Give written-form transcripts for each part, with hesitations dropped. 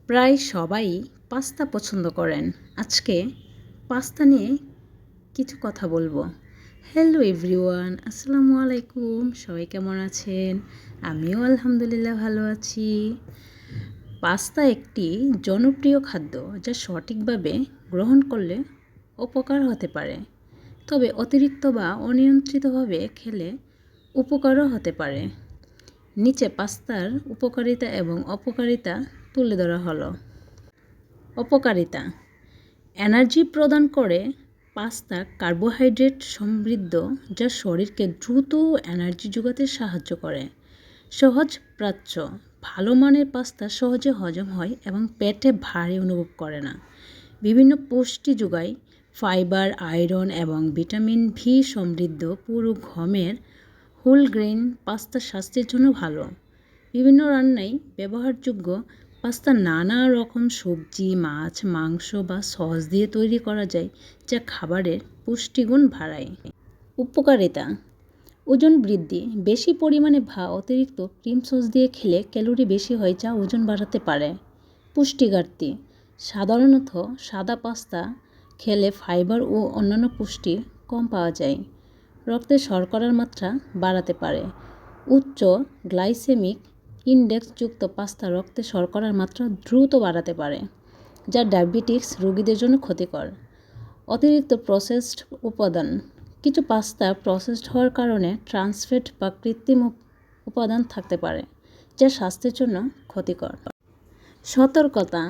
প্রায় সবাই পাস্তা পছন্দ করেন। আজকে পাস্তা নিয়ে কিছু কথা বলবো। হ্যালো এভরিওয়ান, আসসালামু আলাইকুম। সবাই কেমন আছেন? আমিও আলহামদুলিল্লাহ ভালো আছি। পাস্তা একটি জনপ্রিয় খাদ্য যা সঠিকভাবে গ্রহণ করলে উপকার হতে পারে, তবে অতিরিক্ত বা অনিয়ন্ত্রিতভাবে খেলে উপকারও হতে পারে। নিচে পাস্তার উপকারিতা এবং অপকারিতা তুলে ধরা হলো। অপকারিতা: এনার্জি প্রদান করে। পাস্তা কার্বোহাইড্রেট সমৃদ্ধ, যা শরীরকে দ্রুত এনার্জি যোগাতে সাহায্য করে। সহজ প্রাচ্য: ভালো মানের পাস্তা সহজে হজম হয় এবং পেটে ভারী অনুভব করে না। বিভিন্ন পুষ্টি যোগায়। ফাইবার, আয়রন এবং ভিটামিন ভি সমৃদ্ধ পুরো গমের হোল গ্রেইন পাস্তা স্বাস্থ্যের জন্য ভালো। বিভিন্ন রান্নায় ব্যবহারযোগ্য। পাস্তা নানা রকম সবজি, মাছ, মাংস বা সস দিয়ে তৈরি করা যায়, যা খাবারের পুষ্টিগুণ বাড়ায়। উপকারিতা: ওজন বৃদ্ধি। বেশি পরিমাণে বা অতিরিক্ত ক্রিম সস দিয়ে খেলে ক্যালোরি বেশি হয়, যা ওজন বাড়াতে পারে। পুষ্টি ঘাটতি: সাধারণত সাদা পাস্তা খেলে ফাইবার ও অন্যান্য পুষ্টি কম পাওয়া যায়। রক্তে শর্করার মাত্রা বাড়াতে পারে। উচ্চ গ্লাইসেমিক ইনডেক্সযুক্ত পাস্তা রক্তে শর্করার মাত্রা দ্রুত বাড়াতে পারে, যা ডায়াবেটিস রোগীদের জন্য ক্ষতিকর। অতিরিক্ত প্রসেসড উপাদান: কিছু পাস্তা প্রসেসড হওয়ার কারণে ট্রান্সফ্যাট বা কৃত্রিম উপাদান থাকতে পারে, যা স্বাস্থ্যের জন্য ক্ষতিকর। সতর্কতা: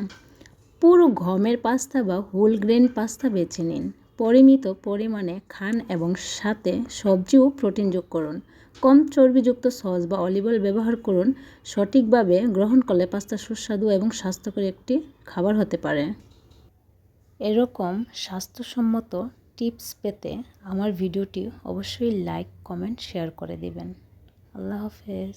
পুরো গমের পাস্তা বা হোল গ্রেন পাস্তা বেছে নিন। পরিমিত পরিমাণে খান এবং সাথে সবজি ও প্রোটিন যোগ করুন। কম চর্বিযুক্ত সস বা অলিভ অয়েল ব্যবহার করুন। সঠিকভাবে গ্রহণ করলে পাস্তা সুস্বাদু এবং স্বাস্থ্যকর একটি খাবার হতে পারে। এরকম স্বাস্থ্যসম্মত টিপস পেতে আমার ভিডিওটি অবশ্যই লাইক, কমেন্ট, শেয়ার করে দিবেন। আল্লাহ হাফেজ।